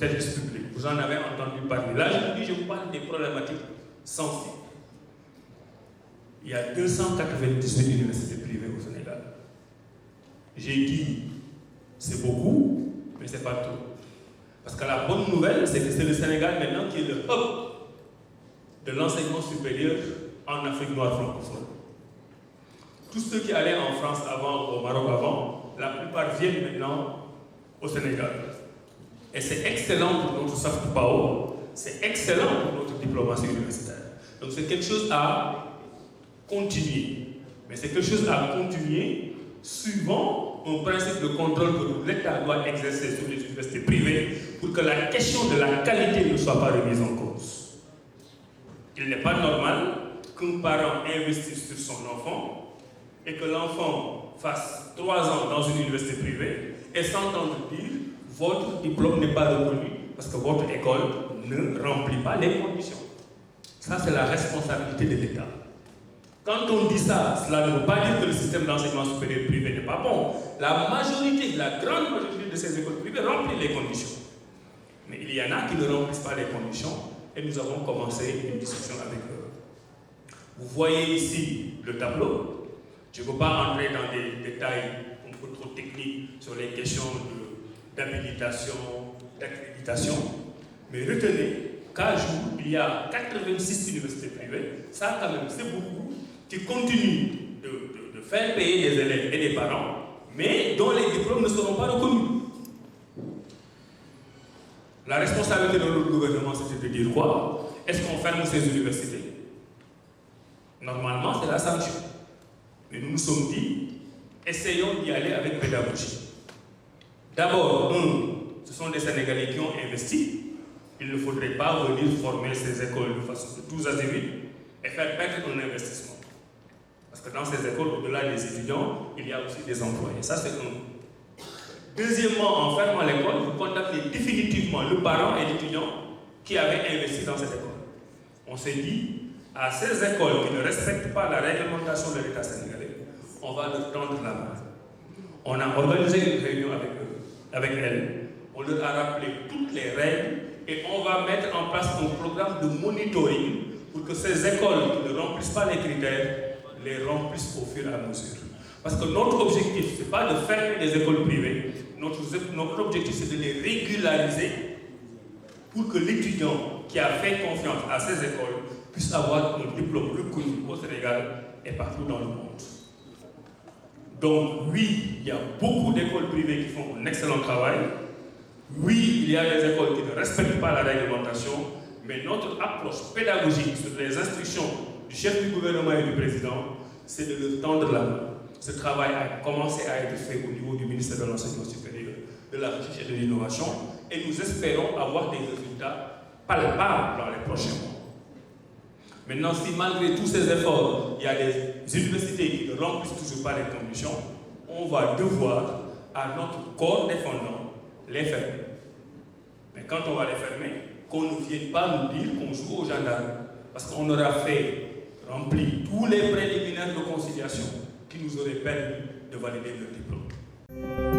service public. Vous en avez entendu parler. Là, je vous parle des problématiques sensibles. Il y a 298 universités privées au Sénégal. J'ai dit, c'est beaucoup, mais ce n'est pas tout. Parce que la bonne nouvelle, c'est que c'est le Sénégal maintenant qui est le hub de l'enseignement supérieur en Afrique noire francophone. Tous ceux qui allaient en France avant, au Maroc avant, la plupart viennent maintenant au Sénégal. Et c'est excellent pour notre soft power, c'est excellent pour notre diplomatie universitaire. Donc c'est quelque chose à continuer. Mais c'est quelque chose à continuer suivant un principe de contrôle que l'État doit exercer sur les universités privées pour que la question de la qualité ne soit pas remise en cause. Il n'est pas normal qu'un parent investisse sur son enfant et que l'enfant fasse 3 ans dans une université privée et s'entendre dire votre diplôme n'est pas reconnu parce que votre école ne remplit pas les conditions. Ça, c'est la responsabilité de l'État. Quand on dit ça, cela ne veut pas dire que le système d'enseignement supérieur privé n'est pas bon. La majorité, la grande majorité de ces écoles privées remplissent les conditions. Mais il y en a qui ne remplissent pas les conditions et nous avons commencé une discussion avec eux. Vous voyez ici le tableau. Je ne veux pas entrer dans des détails un peu trop techniques sur les questions d'habilitation, d'accréditation, mais retenez qu'à jour, il y a 86 universités privées, ça quand même c'est beaucoup, qui continuent de faire payer les élèves et les parents, mais dont les diplômes ne seront pas reconnus. La responsabilité de notre gouvernement, c'était de dire quoi? Est-ce qu'on ferme ces universités? Normalement, c'est la sanction. Mais nous nous sommes dit, essayons d'y aller avec pédagogie. D'abord, ce sont des Sénégalais qui ont investi. Il ne faudrait pas venir former ces écoles de façon de tous azimuts et faire perdre un investissement. Parce que dans ces écoles, au-delà des étudiants, il y a aussi des employés. Ça, c'est un. Deuxièmement, en fermant l'école, vous condamnez définitivement le parent et l'étudiant qui avaient investi dans cette école. On s'est dit, à ces écoles qui ne respectent pas la réglementation de l'État sénégalais, on va leur tendre la main. On a organisé une réunion avec elles. On leur a rappelé toutes les règles et on va mettre en place un programme de monitoring pour que ces écoles qui ne remplissent pas les critères les remplissent au fur et à mesure. Parce que notre objectif, ce n'est pas de fermer les écoles privées. Notre objectif, c'est de les régulariser pour que l'étudiant qui a fait confiance à ces écoles puisse avoir un diplôme reconnu au Sénégal et partout dans le monde. Donc oui, il y a beaucoup d'écoles privées qui font un excellent travail. Oui, il y a des écoles qui ne respectent pas la réglementation, mais notre approche pédagogique sur les instructions du chef du gouvernement et du président, c'est de leur tendre la main. Ce travail a commencé à être fait au niveau du ministère de l'Enseignement supérieur, de la Recherche et de l'Innovation, et nous espérons avoir des résultats palpables dans les prochains mois. Maintenant, si malgré tous ces efforts, il y a des universités qui ne remplissent toujours pas les conditions, on va devoir, à notre corps défendant, les fermer. Mais quand on va les fermer, qu'on ne vienne pas nous dire qu'on joue aux gendarmes. Parce qu'on aura rempli tous les préliminaires de conciliation qui nous auraient permis de valider le diplôme.